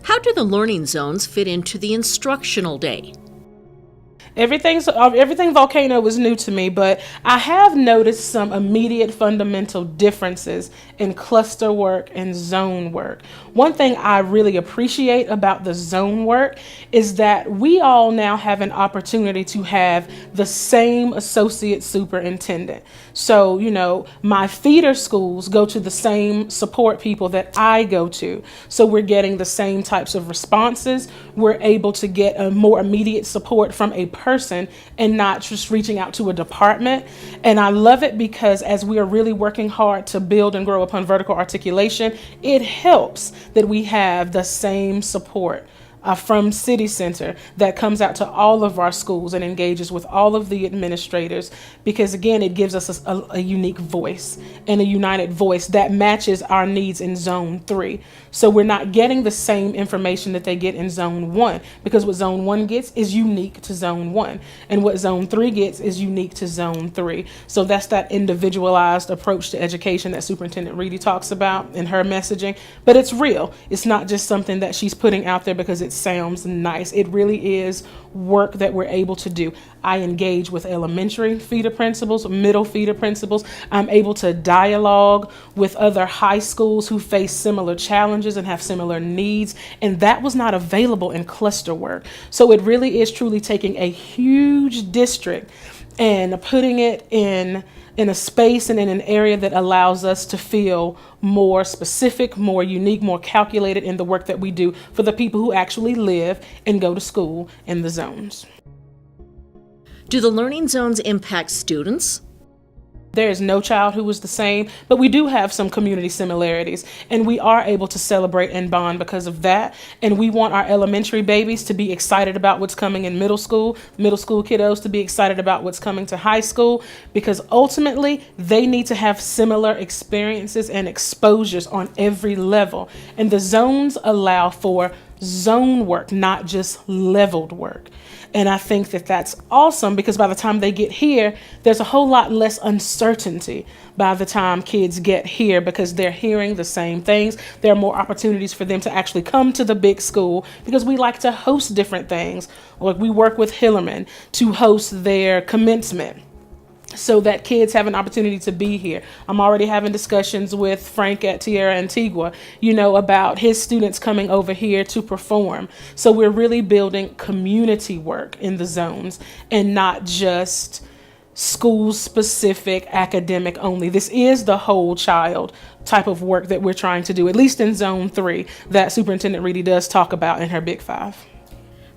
How do the learning zones fit into the instructional day? Everything Volcano was new to me, but I have noticed some immediate fundamental differences in cluster work and zone work. One thing I really appreciate about the zone work is that we all now have an opportunity to have the same associate superintendent. So, my feeder schools go to the same support people that I go to. So we're getting the same types of responses. We're able to get a more immediate support from a person and not just reaching out to a department. And I love it because as we are really working hard to build and grow upon vertical articulation, it helps that we have the same support from City Center that comes out to all of our schools and engages with all of the administrators, because again, it gives us a unique voice and a united voice that matches our needs in Zone 3. So we're not getting the same information that they get in Zone 1, because what Zone 1 gets is unique to Zone 1, and what Zone 3 gets is unique to Zone 3. So that's that individualized approach to education that Superintendent Reedy talks about in her messaging, but it's real. It's not just something that she's putting out there because it sounds nice. It really is work that we're able to do. I engage with elementary feeder principals, middle feeder principals. I'm able to dialogue with other high schools who face similar challenges and have similar needs, and that was not available in cluster work. So it really is truly taking a huge district and putting it in a space and in an area that allows us to feel more specific, more unique, more calculated in the work that we do for the people who actually live and go to school in the zones. Do the learning zones impact students? There is no child who is the same, but we do have some community similarities, and we are able to celebrate and bond because of that. And we want our elementary babies to be excited about what's coming in middle school kiddos to be excited about what's coming to high school, because ultimately they need to have similar experiences and exposures on every level. And the zones allow for zone work, not just leveled work. And I think that that's awesome, because by the time they get here, there's a whole lot less uncertainty by the time kids get here, because they're hearing the same things. There are more opportunities for them to actually come to the big school, because we like to host different things. Like we work with Hillerman to host their commencement, so that kids have an opportunity to be here. I'm already having discussions with Frank at Tierra Antigua, about his students coming over here to perform. So we're really building community work in the zones and not just school specific academic only. This is the whole child type of work that we're trying to do, at least in Zone 3, that Superintendent Reedy does talk about in her Big Five.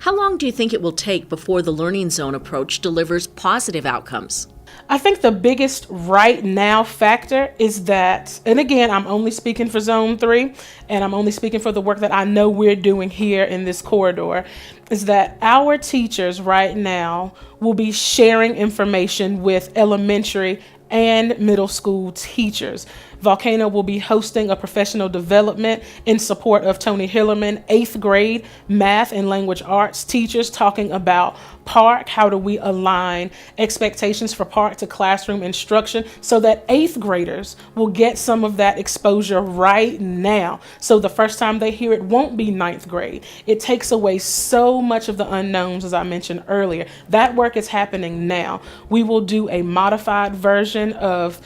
How long do you think it will take before the learning zone approach delivers positive outcomes? I think the biggest right now factor is that, and again, I'm only speaking for Zone 3, and I'm only speaking for the work that I know we're doing here in this corridor, is that our teachers right now will be sharing information with elementary and middle school teachers. Volcano will be hosting a professional development in support of Tony Hillerman, 8th grade math and language arts teachers, talking about PARC. How do we align expectations for PARC to classroom instruction so that 8th graders will get some of that exposure right now? So the first time they hear it won't be 9th grade. It takes away so much of the unknowns, as I mentioned earlier. That work is happening now. We will do a modified version of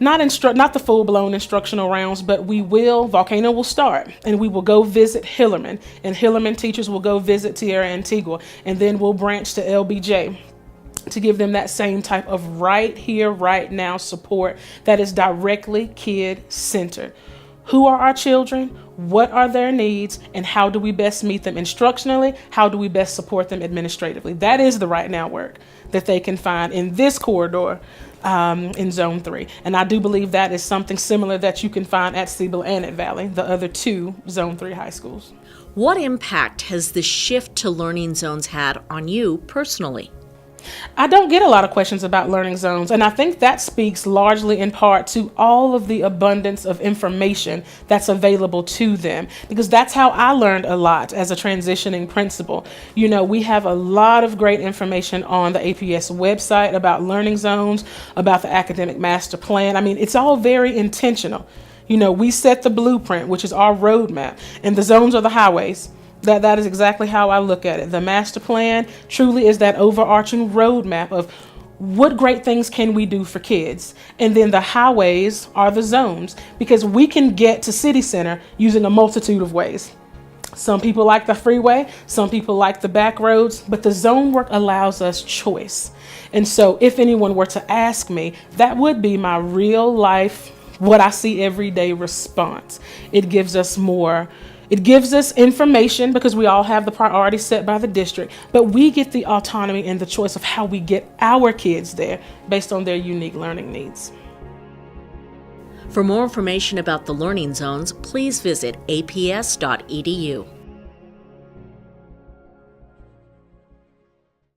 not the full-blown instructional rounds, but Volcano will start, and we will go visit Hillerman, and Hillerman teachers will go visit Tierra Antigua, and then we'll branch to LBJ to give them that same type of right here, right now support that is directly kid-centered. Who are our children? What are their needs? And how do we best meet them instructionally? How do we best support them administratively? That is the right now work that they can find in this corridor in Zone 3. And I do believe that is something similar that you can find at Siebel and at Valley, the other two Zone 3 high schools. What impact has the shift to learning zones had on you personally? I don't get a lot of questions about learning zones, and I think that speaks largely in part to all of the abundance of information that's available to them, because that's how I learned a lot as a transitioning principal. We have a lot of great information on the APS website about learning zones, about the academic master plan. I mean, it's all very intentional. We set the blueprint, which is our roadmap, and the zones are the highways. That is exactly how I look at it. The master plan truly is that overarching roadmap of what great things can we do for kids. And then the highways are the zones, because we can get to city center using a multitude of ways. Some people like the freeway, some people like the back roads, but the zone work allows us choice. And so if anyone were to ask me, that would be my real life, what I see every day response. It gives us information because we all have the priorities set by the district, but we get the autonomy and the choice of how we get our kids there based on their unique learning needs. For more information about the learning zones, please visit aps.edu.